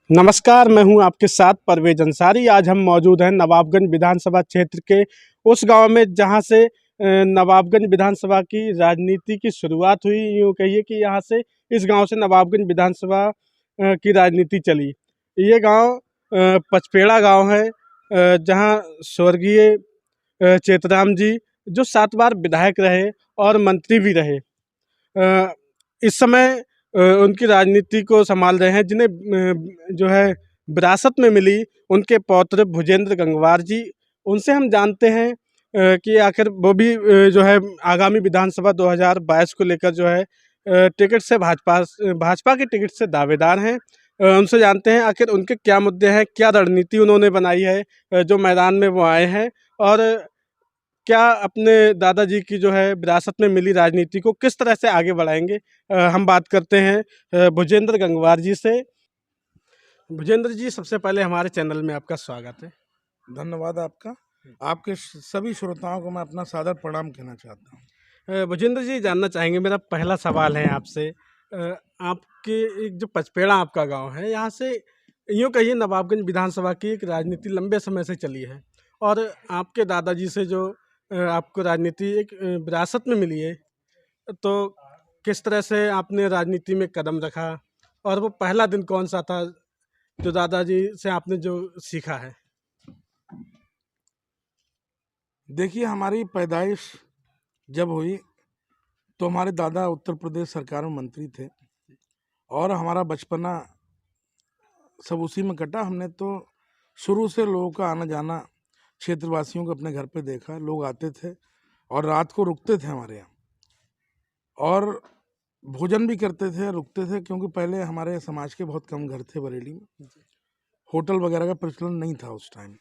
नमस्कार, मैं हूं आपके साथ परवेज अंसारी। आज हम मौजूद हैं नवाबगंज विधानसभा क्षेत्र के उस गांव में जहां से नवाबगंज विधानसभा की राजनीति की शुरुआत हुई। यूँ कहिए कि यहां से इस गांव से नवाबगंज विधानसभा की राजनीति चली। ये गांव पचपेड़ा गांव है, जहां स्वर्गीय चेतराम जी जो 7 बार विधायक रहे और मंत्री भी रहे, इस समय उनकी राजनीति को संभाल रहे हैं, जिन्हें जो है विरासत में मिली उनके पौत्र भुजेंद्र गंगवार जी। उनसे हम जानते हैं कि आखिर वो भी जो है आगामी विधानसभा 2022 को लेकर जो है टिकट से भाजपा के टिकट से दावेदार हैं। उनसे जानते हैं आखिर उनके क्या मुद्दे हैं, क्या रणनीति उन्होंने बनाई है, जो मैदान में वो आए हैं, और क्या अपने दादाजी की जो है विरासत में मिली राजनीति को किस तरह से आगे बढ़ाएंगे। हम बात करते हैं भुजेंद्र गंगवार जी से। भुजेंद्र जी, सबसे पहले हमारे चैनल में आपका स्वागत है। धन्यवाद आपका। आपके सभी श्रोताओं को मैं अपना सादर प्रणाम कहना चाहता हूँ। भुजेंद्र जी, जानना चाहेंगे, मेरा पहला सवाल है आपसे। आपके एक जो पचपेड़ा आपका गांव है, यहाँ से यूँ कहिए नवाबगंज विधानसभा की एक राजनीति लंबे समय से चली है, और आपके दादाजी से जो आपको राजनीति एक विरासत में मिली है, तो किस तरह से आपने राजनीति में कदम रखा, और वो पहला दिन कौन सा था जो दादाजी से आपने जो सीखा है? देखिए, हमारी पैदाइश जब हुई तो हमारे दादा उत्तर प्रदेश सरकार में मंत्री थे और हमारा बचपना सब उसी में कटा। हमने तो शुरू से लोगों का आना जाना, क्षेत्रवासियों को अपने घर पे देखा। लोग आते थे और रात को रुकते थे हमारे यहाँ, और भोजन भी करते थे, रुकते थे, क्योंकि पहले हमारे समाज के बहुत कम घर थे बरेली में। होटल वगैरह का प्रचलन नहीं था उस टाइम।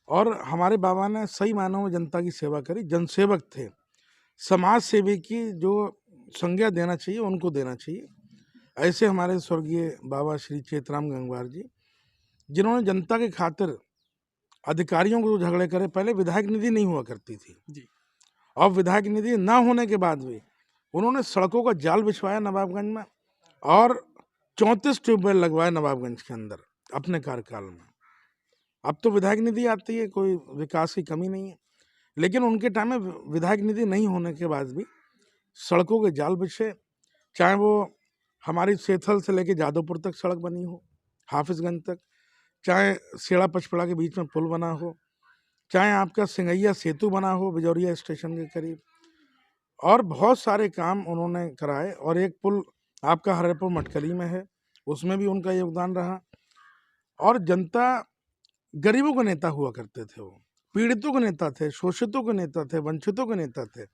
और हमारे बाबा ने सही मायनों में जनता की सेवा करी, जनसेवक थे। समाज सेवी की जो संज्ञा देना चाहिए उनको देना चाहिए। ऐसे हमारे स्वर्गीय बाबा श्री चेतराम गंगवार जी, जिन्होंने जनता के खातिर अधिकारियों को जो झगड़े करे। पहले विधायक निधि नहीं हुआ करती थी जी। और विधायक निधि ना होने के बाद भी उन्होंने सड़कों का जाल बिछवाया नवाबगंज में, और 34 ट्यूबवेल लगवाए नवाबगंज के अंदर अपने कार्यकाल में। अब तो विधायक निधि आती है, कोई विकास की कमी नहीं है, लेकिन उनके टाइम में विधायक निधि नहीं होने के बाद भी सड़कों के जाल बिछे। चाहे वो हमारी सेथल से लेके जादवपुर तक सड़क बनी हो, हाफिजगंज तक, चाहे सेड़ा पचपड़ा के बीच में पुल बना हो, चाहे आपका सिंगैया सेतु बना हो बिजौरिया स्टेशन के करीब, और बहुत सारे काम उन्होंने कराए। और एक पुल आपका हरिपुर मटकली में है, उसमें भी उनका योगदान रहा। और जनता, गरीबों के नेता हुआ करते थे, वो पीड़ितों के नेता थे, शोषितों के नेता थे, वंचितों के नेता थे।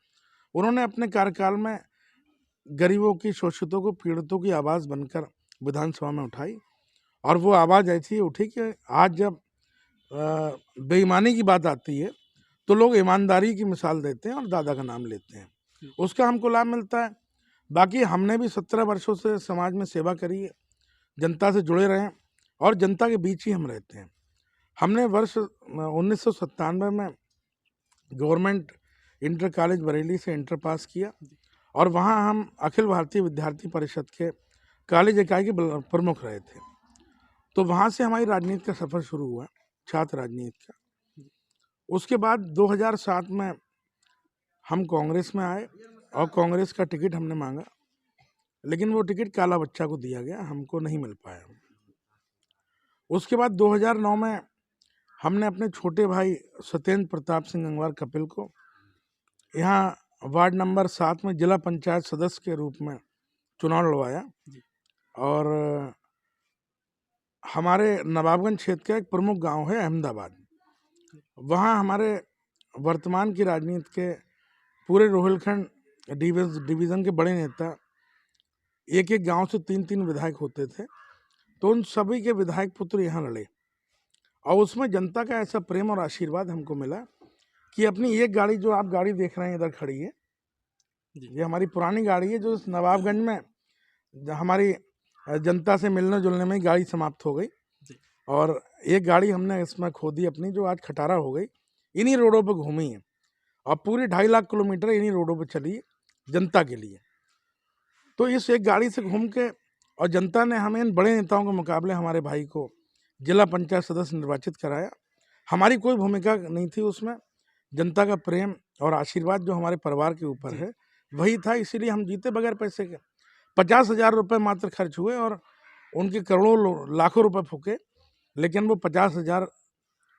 उन्होंने अपने कार्यकाल में गरीबों की, शोषितों को, पीड़ितों की आवाज़ बनकर विधानसभा में उठाई, और वो आवाज़ ऐसी उठी कि आज जब बेईमानी की बात आती है तो लोग ईमानदारी की मिसाल देते हैं और दादा का नाम लेते हैं, उसका हमको लाभ मिलता है। बाकी हमने भी 17 वर्षों से समाज में सेवा करी है, जनता से जुड़े रहे, और जनता के बीच ही हम रहते हैं। हमने वर्ष 1997 में गवर्नमेंट इंटर कॉलेज बरेली से इंटर पास किया, और वहाँ हम अखिल भारतीय विद्यार्थी परिषद के कॉलेज इकाई के प्रमुख रहे थे। तो वहाँ से हमारी राजनीति का सफ़र शुरू हुआ, छात्र राजनीति का। उसके बाद 2007 में हम कांग्रेस में आए, और कांग्रेस का टिकट हमने मांगा, लेकिन वो टिकट काला बच्चा को दिया गया, हमको नहीं मिल पाया। उसके बाद 2009 में हमने अपने छोटे भाई सत्येंद्र प्रताप सिंह गंगवार कपिल को यहाँ वार्ड नंबर 7 में जिला पंचायत सदस्य के रूप में चुनाव लड़वाया। और हमारे नवाबगंज क्षेत्र का एक प्रमुख गांव है अहमदाबाद, वहाँ हमारे वर्तमान की राजनीति के पूरे रोहिलखंड डिवीज़न के बड़े नेता, एक एक गांव से 3-3 विधायक होते थे, तो उन सभी के विधायक पुत्र यहाँ लड़े। और उसमें जनता का ऐसा प्रेम और आशीर्वाद हमको मिला कि अपनी एक गाड़ी, जो आप गाड़ी देख रहे हैं इधर खड़ी है, ये हमारी पुरानी गाड़ी है, जो इस नवाबगंज में हमारी जनता से मिलने जुलने में गाड़ी समाप्त हो गई, और एक गाड़ी हमने इसमें खो दी अपनी, जो आज खटारा हो गई। इन्हीं रोडों पर घूमी है, और पूरी 2.5 लाख किलोमीटर इन्हीं रोडों पर चली है जनता के लिए। तो इस एक गाड़ी से घूम के और जनता ने हमें इन बड़े नेताओं के मुकाबले हमारे भाई को जिला पंचायत सदस्य निर्वाचित कराया। हमारी कोई भूमिका नहीं थी उसमें, जनता का प्रेम और आशीर्वाद जो हमारे परिवार के ऊपर है वही था, इसीलिए हम जीते बगैर पैसे के। 50,000 रुपये मात्र खर्च हुए और उनके करोड़ों लाखों रुपए फूके, लेकिन वो 50,000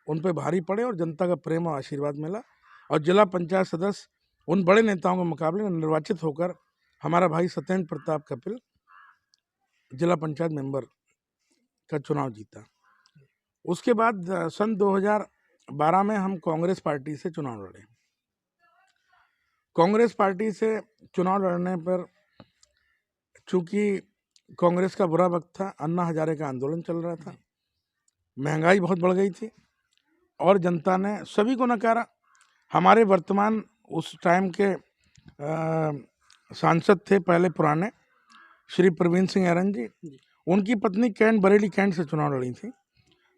उन पे भारी पड़े और जनता का प्रेम और आशीर्वाद मिला। और जिला पंचायत सदस्य उन बड़े नेताओं के मुकाबले निर्वाचित होकर हमारा भाई सत्येंद्र प्रताप कपिल जिला पंचायत मेंबर का चुनाव जीता। उसके बाद सन 2012 में हम कांग्रेस पार्टी से चुनाव लड़े। कांग्रेस पार्टी से चुनाव लड़ने पर चूंकि कांग्रेस का बुरा वक्त था, अन्ना हजारे का आंदोलन चल रहा था, महंगाई बहुत बढ़ गई थी और जनता ने सभी को नकारा। हमारे वर्तमान उस टाइम के सांसद थे पहले पुराने, श्री प्रवीण सिंह ऐरन जी, उनकी पत्नी कैंट बरेली कैंट से चुनाव लड़ी थी,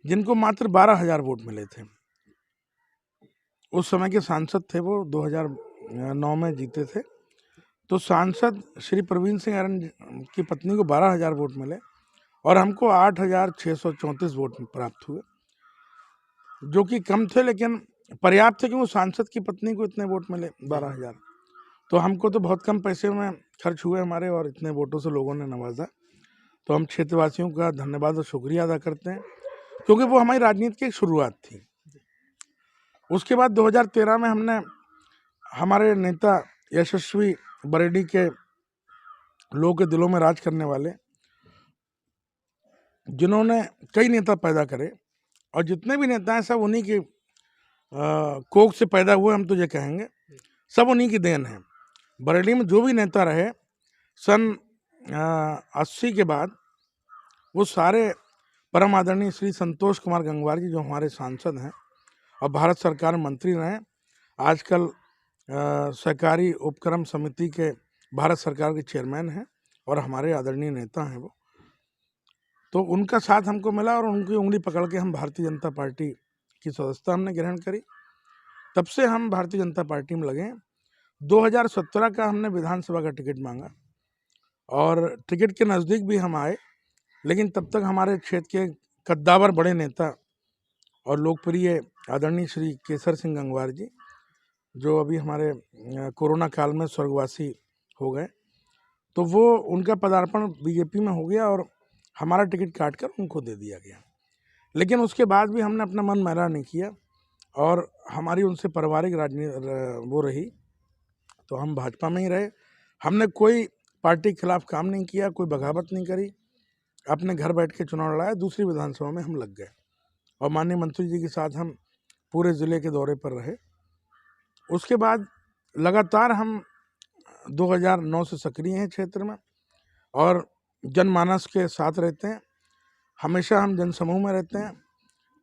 जिनको मात्र 12,000 वोट मिले थे। उस समय के सांसद थे वो, 2009 में जीते थे। तो सांसद श्री प्रवीण सिंह ऐरन की पत्नी को 12,000 वोट मिले और हमको 8,634 वोट प्राप्त हुए, जो कि कम थे लेकिन पर्याप्त थे, क्योंकि सांसद की पत्नी को इतने वोट मिले 12,000। तो हमको तो बहुत कम पैसे में खर्च हुए हमारे और इतने वोटों से लोगों ने नवाजा। तो हम क्षेत्रवासियों का धन्यवाद और शुक्रिया अदा करते हैं, क्योंकि वो हमारी राजनीति की एक शुरुआत थी। उसके बाद 2013 में हमने हमारे नेता यशस्वी बरेली के लोगों के दिलों में राज करने वाले, जिन्होंने कई नेता पैदा करे, और जितने भी नेता हैं सब उन्हीं के कोख से पैदा हुए, हम तो ये कहेंगे सब उन्हीं की देन है। बरेली में जो भी नेता रहे सन 80 के बाद, वो सारे परम आदरणीय श्री संतोष कुमार गंगवार जी, जो हमारे सांसद हैं और भारत सरकार में मंत्री रहे, आजकल सहकारी उपक्रम समिति के भारत सरकार के चेयरमैन हैं और हमारे आदरणीय नेता हैं वो। तो उनका साथ हमको मिला और उनकी उंगली पकड़ के हम भारतीय जनता पार्टी की सदस्यता हमने ग्रहण करी। तब से हम भारतीय जनता पार्टी में लगे। 2017 का हमने विधानसभा का टिकट मांगा और टिकट के नज़दीक भी हम आए, लेकिन तब तक हमारे क्षेत्र के कद्दावर बड़े नेता और लोकप्रिय आदरणीय श्री केसर सिंह गंगवार जी, जो अभी हमारे कोरोना काल में स्वर्गवासी हो गए, तो वो उनका पदार्पण बीजेपी में हो गया और हमारा टिकट काट कर उनको दे दिया गया। लेकिन उसके बाद भी हमने अपना मन मैला नहीं किया और हमारी उनसे पारिवारिक राजनीति वो रही, तो हम भाजपा में ही रहे। हमने कोई पार्टी के खिलाफ काम नहीं किया, कोई बगावत नहीं करी, अपने घर बैठ के चुनाव लड़ाया। दूसरी विधानसभा में हम लग गए और माननीय मंत्री जी के साथ हम पूरे ज़िले के दौरे पर रहे। उसके बाद लगातार हम 2009 से सक्रिय हैं क्षेत्र में और जनमानस के साथ रहते हैं। हमेशा हम जनसमूह में रहते हैं।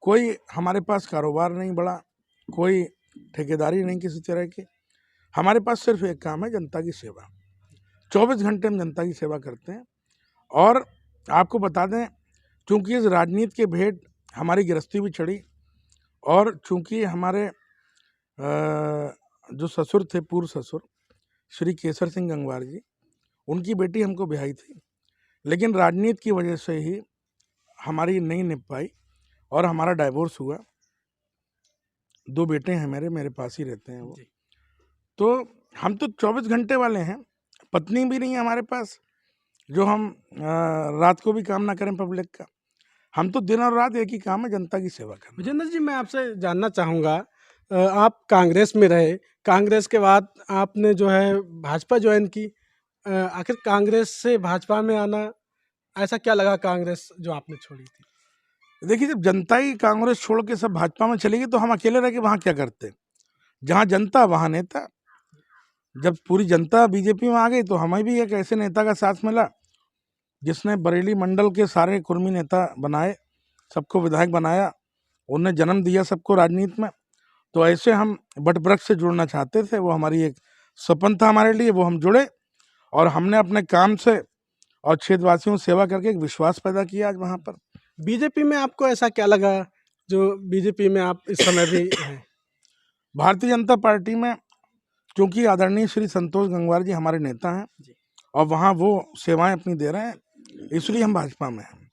कोई हमारे पास कारोबार नहीं बढ़ा, कोई ठेकेदारी नहीं किसी तरह की। हमारे पास सिर्फ एक काम है, जनता की सेवा। 24 घंटे हम जनता की सेवा करते हैं। और आपको बता दें, चूँकि इस राजनीति के भेंट हमारी गृहस्थी भी चढ़ी और चूँकि हमारे जो ससुर थे, पूर्व ससुर श्री केसर सिंह गंगवार जी, उनकी बेटी हमको ब्याही थी, लेकिन राजनीति की वजह से ही हमारी नहीं निभ पाई और हमारा डाइवोर्स हुआ। 2 बेटे हैं मेरे पास ही रहते हैं वो। तो हम तो 24 घंटे वाले हैं, पत्नी भी नहीं है हमारे पास जो हम रात को भी काम ना करें पब्लिक का। हम तो दिन और रात एक ही काम है, जनता की सेवा करना। विजेंद्र जी, मैं आपसे जानना चाहूँगा, आप कांग्रेस में रहे, कांग्रेस के बाद आपने जो है भाजपा ज्वाइन की, आखिर कांग्रेस से भाजपा में आना ऐसा क्या लगा कांग्रेस जो आपने छोड़ी थी? देखिए, जब जनता ही कांग्रेस छोड़ के सब भाजपा में चली गई तो हम अकेले रह के वहाँ क्या करते? जहाँ जनता वहाँ नेता। जब पूरी जनता बीजेपी में आ गई तो हमें भी एक ऐसे नेता का साथ मिला जिसने बरेली मंडल के सारे कुर्मी नेता बनाए, सबको विधायक बनाया, उन्हें जन्म दिया सबको राजनीति में। तो ऐसे हम बटवृक्ष से जुड़ना चाहते थे, वो हमारी एक सपन था हमारे लिए, वो हम जुड़े और हमने अपने काम से और क्षेत्रवासियों की सेवा करके एक विश्वास पैदा किया आज वहाँ पर। बीजेपी में आपको ऐसा क्या लगा जो बीजेपी में आप इस समय भी हैं? भारतीय जनता पार्टी में क्योंकि आदरणीय श्री संतोष गंगवार जी हमारे नेता हैं और वहाँ वो सेवाएं अपनी दे रहे हैं, इसलिए हम भाजपा में हैं।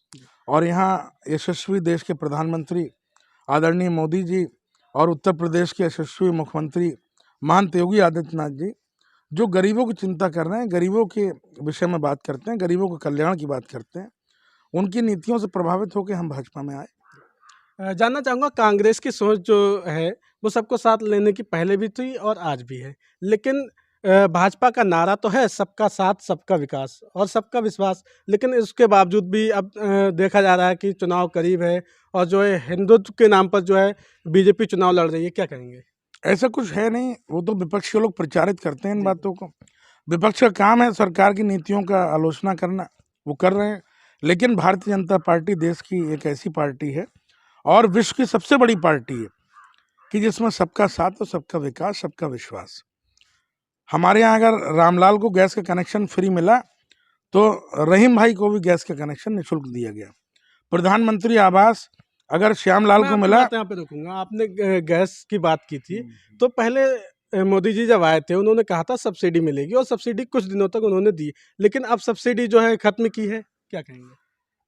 और यहाँ यशस्वी देश के प्रधानमंत्री आदरणीय मोदी जी और उत्तर प्रदेश के यशस्वी मुख्यमंत्री महंत योगी आदित्यनाथ जी जो गरीबों की चिंता कर रहे हैं, गरीबों के विषय में बात करते हैं, गरीबों के कल्याण की बात करते हैं, उनकी नीतियों से प्रभावित होकर हम भाजपा में आए। जानना चाहूँगा, कांग्रेस की सोच जो है वो सबको साथ लेने की पहले भी थी और आज भी है, लेकिन भाजपा का नारा तो है सबका साथ, सबका विकास और सबका विश्वास, लेकिन इसके बावजूद भी अब देखा जा रहा है कि चुनाव करीब है और जो है हिंदुत्व के नाम पर जो है बीजेपी चुनाव लड़ रही है, क्या कहेंगे? ऐसा कुछ है नहीं, वो तो विपक्ष के लोग प्रचारित करते हैं इन बातों को। विपक्ष का काम है सरकार की नीतियों का आलोचना करना, वो कर रहे हैं। लेकिन भारतीय जनता पार्टी देश की एक ऐसी पार्टी है और विश्व की सबसे बड़ी पार्टी है कि जिसमें सबका साथ और सबका विकास, सबका विश्वास। हमारे यहाँ अगर रामलाल को गैस का कनेक्शन फ्री मिला तो रहीम भाई को भी गैस का कनेक्शन निःशुल्क दिया गया। प्रधानमंत्री आवास अगर श्यामलाल मैं को आपकी मिला, बात यहाँ पे रुकूंगा। आपने गैस की बात की थी, तो पहले मोदी जी जब आए थे उन्होंने कहा था सब्सिडी मिलेगी और सब्सिडी कुछ दिनों तक उन्होंने दी, लेकिन अब सब्सिडी जो है खत्म की है, क्या कहेंगे?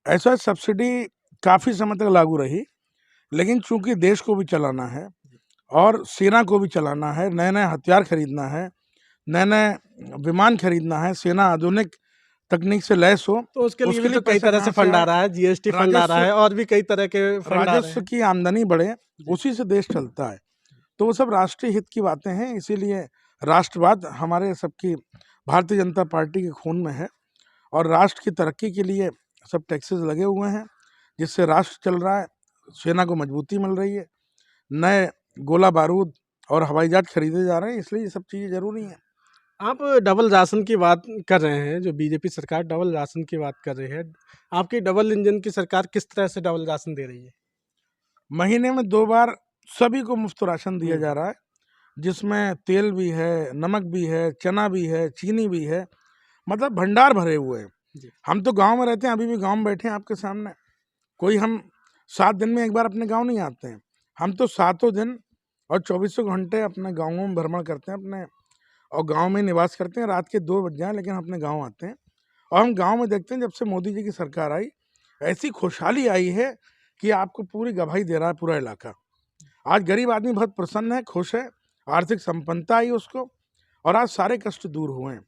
ऐसा सब्सिडी काफ़ी समय तक लागू रही, लेकिन चूंकि देश को भी चलाना है और सेना को भी चलाना है, नए नए हथियार खरीदना है, नए नए विमान खरीदना है, सेना आधुनिक तकनीक से लैस हो, तो उसके लिए भी तो कई पैसा तरह से कहाँ फंड आ आए? रहा है, जीएसटी फंड आ रहा है और भी कई तरह के फंड आ रहे राजस्व हैं। की आमदनी बढ़े, उसी से देश चलता है। तो वो सब राष्ट्रीय हित की बातें हैं, इसीलिए राष्ट्रवाद हमारे सबकी भारतीय जनता पार्टी के खून में है और राष्ट्र की तरक्की के लिए सब टैक्सेस लगे हुए हैं, जिससे राष्ट्र चल रहा है, सेना को मजबूती मिल रही है, नए गोला बारूद और हवाई जहाज खरीदे जा रहे हैं, इसलिए ये सब चीज़ें ज़रूरी हैं। आप डबल राशन की बात कर रहे हैं, जो बीजेपी सरकार डबल राशन की बात कर रही है, आपकी डबल इंजन की सरकार किस तरह से डबल राशन दे रही है? महीने में 2 बार सभी को मुफ्त राशन दिया जा रहा है, जिसमें तेल भी है, नमक भी है, चना भी है, चीनी भी है, मतलब भंडार भरे हुए हैं। हम तो गांव में रहते हैं, अभी भी गांव में बैठे हैं आपके सामने। कोई हम 7 दिन में एक बार अपने गांव नहीं आते हैं, हम तो 7 दिन और 24 घंटे अपने गाँवों में भ्रमण करते हैं अपने, और गांव में निवास करते हैं। रात के 2 बज जाए लेकिन हम अपने गांव आते हैं और हम गांव में देखते हैं जब से मोदी जी की सरकार आई, ऐसी खुशहाली आई है कि आपको पूरी गवाही दे रहा है पूरा इलाका। आज गरीब आदमी बहुत प्रसन्न है, खुश है, आर्थिक संपन्नता आई उसको और आज सारे कष्ट दूर हुए हैं।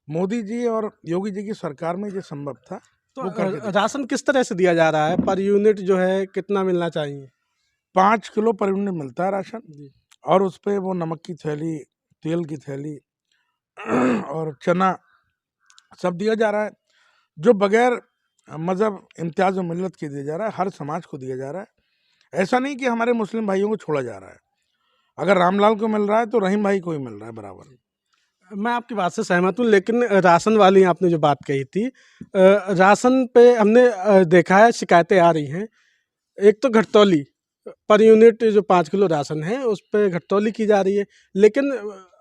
मोदी जी और योगी जी की सरकार में ये संभव था। तो वो करके दिखाया। राशन किस तरह से दिया जा रहा है? पर यूनिट जो है कितना मिलना चाहिए? 5 किलो पर यूनिट मिलता है राशन जी। और उस पे वो नमक की थैली, तेल की थैली और चना सब दिया जा रहा है, जो बगैर मज़हब इम्तियाज़ व मिल्लत के दिया जा रहा है, हर समाज को दिया जा रहा है। ऐसा नहीं कि हमारे मुस्लिम भाइयों को छोड़ा जा रहा है। अगर रामलाल को मिल रहा है तो रहीम भाई को ही मिल रहा है बराबर। मैं आपकी बात से सहमत हूँ, लेकिन राशन वाली आपने जो बात कही थी, राशन पे हमने देखा है शिकायतें आ रही हैं। एक तो घटतौली पर यूनिट जो 5 किलो राशन है उस पे घटतौली की जा रही है, लेकिन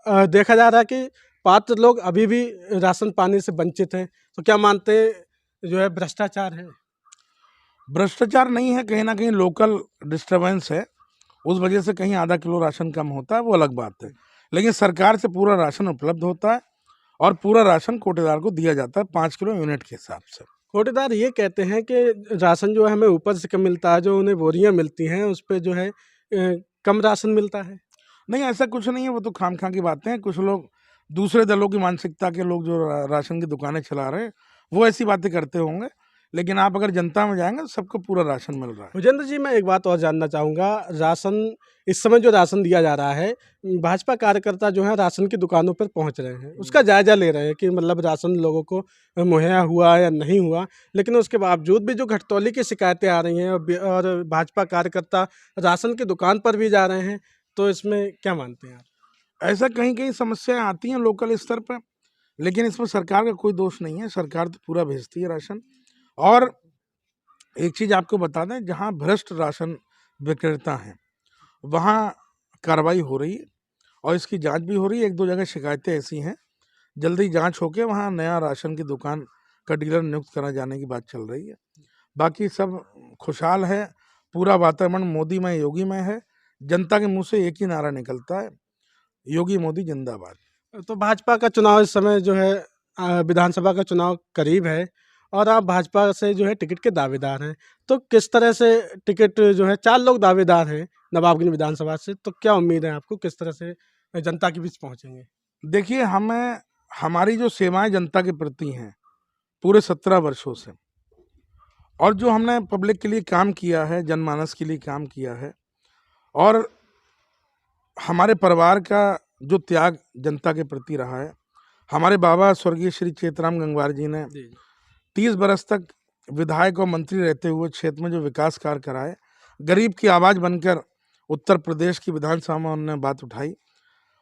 देखा जा रहा है कि पात्र लोग अभी भी राशन पाने से वंचित हैं। तो क्या मानते हैं जो है भ्रष्टाचार है? भ्रष्टाचार नहीं है, कहीं ना कहीं लोकल डिस्टर्बेंस है, उस वजह से कहीं आधा किलो राशन कम होता है, वो अलग बात है। लेकिन सरकार से पूरा राशन उपलब्ध होता है और पूरा राशन कोटेदार को दिया जाता है 5 किलो यूनिट के हिसाब से। कोटेदार ये कहते हैं कि राशन जो है हमें ऊपर से कम मिलता है, जो उन्हें बोरियां मिलती हैं उस पे जो है कम राशन मिलता है। नहीं, ऐसा कुछ नहीं है, वो तो खाम-खा की बातें हैं। कुछ लोग दूसरे दलों की मानसिकता के लोग जो राशन की दुकानें चला रहे हैं, वो ऐसी बातें करते होंगे, लेकिन आप अगर जनता में जाएंगे तो सबको पूरा राशन मिल रहा है। भूजेंद्र जी, मैं एक बात और जानना चाहूँगा, राशन इस समय जो राशन दिया जा रहा है, भाजपा कार्यकर्ता जो है राशन की दुकानों पर पहुंच रहे हैं, उसका जायजा ले रहे हैं कि मतलब राशन लोगों को मुहैया हुआ या नहीं हुआ, लेकिन उसके बावजूद भी जो घटतौली की शिकायतें आ रही हैं और भाजपा कार्यकर्ता राशन की दुकान पर भी जा रहे हैं, तो इसमें क्या मानते हैं आप? ऐसा कहीं-कहीं समस्याएँ आती हैं लोकल स्तर पर, लेकिन इसमें सरकार का कोई दोष नहीं है, सरकार तो पूरा भेजती है राशन। और एक चीज़ आपको बता दें, जहाँ भ्रष्ट राशन विक्रेता हैं, वहाँ कार्रवाई हो रही है और इसकी जांच भी हो रही है। 1-2 जगह शिकायतें ऐसी हैं, जल्दी जांच होके वहाँ नया राशन की दुकान का डीलर नियुक्त करा जाने की बात चल रही है। बाकी सब खुशहाल है, पूरा वातावरण मोदीमय, योगीमय है। जनता के मुँह से एक ही नारा निकलता है, योगी मोदी जिंदाबाद। तो भाजपा का चुनाव इस समय जो है विधानसभा का चुनाव करीब है और आप भाजपा से जो है टिकट के दावेदार हैं। तो किस तरह से टिकट जो है 4 लोग दावेदार हैं नवाबगंज विधानसभा से, तो क्या उम्मीद है आपको किस तरह से जनता के बीच पहुँचेंगे? देखिए, हमें हमारी जो सेवाएं जनता के प्रति हैं पूरे 17 वर्षों से, और जो हमने पब्लिक के लिए काम किया है, जनमानस के लिए काम किया है, और हमारे परिवार का जो त्याग जनता के प्रति रहा है। हमारे बाबा स्वर्गीय श्री चेतराम गंगवार जी ने 30 बरस तक विधायक और मंत्री रहते हुए क्षेत्र में जो विकास कार्य कराए, गरीब की आवाज़ बनकर उत्तर प्रदेश की विधानसभा में उन्होंने बात उठाई,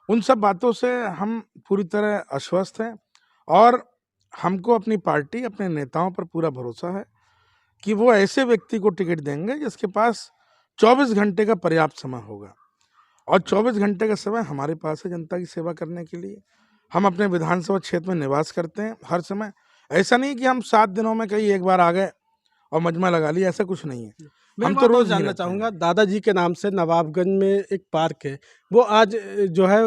उन सब बातों से हम पूरी तरह आश्वस्त हैं। और हमको अपनी पार्टी, अपने नेताओं पर पूरा भरोसा है कि वो ऐसे व्यक्ति को टिकट देंगे जिसके पास 24 घंटे का पर्याप्त समय होगा, और 24 घंटे का समय हमारे पास है जनता की सेवा करने के लिए। हम अपने विधानसभा क्षेत्र में निवास करते हैं हर समय। ऐसा नहीं कि हम 7 दिनों में कहीं एक बार आ गए और मजमा लगा लिया, ऐसा कुछ नहीं है। मैं हम एक तो बात और रोज जानना चाहूँगा, दादाजी के नाम से नवाबगंज में एक पार्क है, वो आज जो है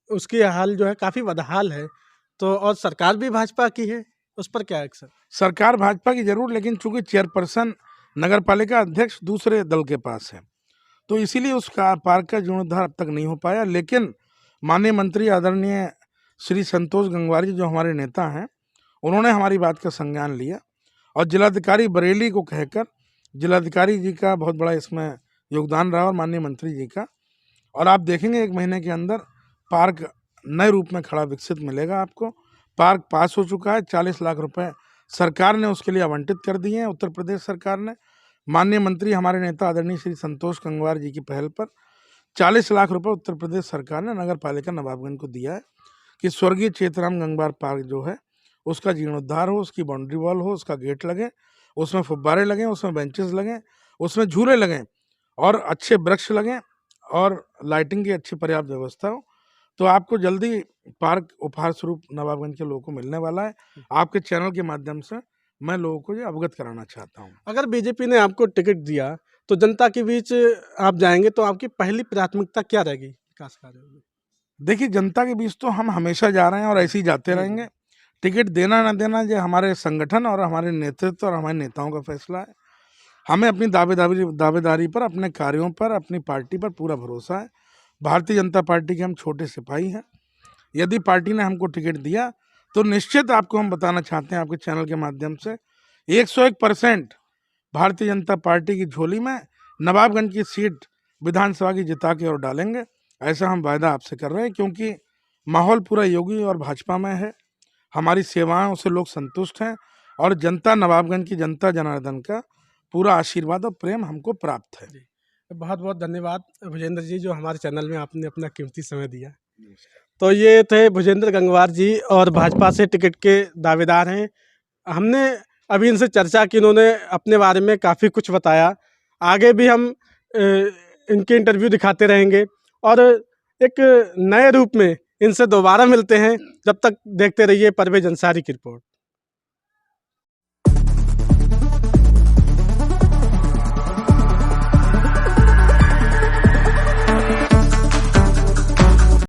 उसकी हाल जो है काफ़ी बदहाल है, तो और सरकार भी भाजपा की है, उस पर क्या एक्शन? सरकार भाजपा की जरूर, लेकिन चूंकि चेयरपर्सन नगर पालिका अध्यक्ष दूसरे दल के पास है, तो इसीलिए उस पार्क का जीर्णोद्धार अब तक नहीं हो पाया। लेकिन माननीय मंत्री आदरणीय श्री संतोष गंगवार जी, जो हमारे नेता हैं, उन्होंने हमारी बात का संज्ञान लिया और जिलाधिकारी बरेली को कहकर, जिलाधिकारी जी का बहुत बड़ा इसमें योगदान रहा और माननीय मंत्री जी का, और आप देखेंगे 1 महीने के अंदर पार्क नए रूप में खड़ा विकसित मिलेगा आपको। पार्क पास हो चुका है, 40 लाख रुपए सरकार ने उसके लिए आवंटित कर दिए हैं, उत्तर प्रदेश सरकार ने। माननीय मंत्री हमारे नेता आदरणीय श्री संतोष गंगवार जी की पहल पर 40 लाख रुपए उत्तर प्रदेश सरकार ने नगर पालिका नवाबगंज को दिया है कि स्वर्गीय चेतराम गंगवार पार्क जो है उसका जीर्णोद्धार हो, उसकी बाउंड्री वॉल हो, उसका गेट लगे, उसमें फुब्बारे लगें, उसमें बेंचेस लगें, उसमें झूले लगें और अच्छे वृक्ष लगें और लाइटिंग की अच्छी पर्याप्त व्यवस्था हो। तो आपको जल्दी पार्क उपहार स्वरूप नवाबगंज के लोगों को मिलने वाला है। आपके चैनल के माध्यम से मैं लोगों को ये अवगत कराना चाहता हूँ। अगर बीजेपी ने आपको टिकट दिया, तो जनता के बीच आप जाएँगे, तो आपकी पहली प्राथमिकता क्या रहेगी विकास कार्यों में? देखिए, जनता के बीच तो हम हमेशा जा रहे हैं और ऐसे ही जाते रहेंगे। टिकट देना ना देना ये हमारे संगठन और हमारे नेतृत्व और हमारे नेताओं का फैसला है। हमें अपनी दावेदारी पर, अपने कार्यों पर, अपनी पार्टी पर पूरा भरोसा है। भारतीय जनता पार्टी के हम छोटे सिपाही हैं। यदि पार्टी ने हमको टिकट दिया तो निश्चित आपको हम बताना चाहते हैं आपके चैनल के माध्यम से 101% भारतीय जनता पार्टी की झोली में नवाबगंज की सीट विधानसभा की जिता के और डालेंगे। ऐसा हम वायदा आपसे कर रहे हैं, क्योंकि माहौल पूरा योगी और भाजपा में है। हमारी सेवाओं से लोग संतुष्ट हैं और जनता, नवाबगंज की जनता जनार्दन का पूरा आशीर्वाद और प्रेम हमको प्राप्त है। बहुत बहुत धन्यवाद भुजेंद्र जी, जो हमारे चैनल में आपने अपना कीमती समय दिया। तो ये थे भुजेंद्र गंगवार जी, और भाजपा से टिकट के दावेदार हैं। हमने अभी इनसे चर्चा की, इन्होंने अपने बारे में काफ़ी कुछ बताया। आगे भी हम इनके इंटरव्यू दिखाते रहेंगे और एक नए रूप में इनसे दोबारा मिलते हैं। जब तक देखते रहिए परवेज़ अंसारी की रिपोर्ट।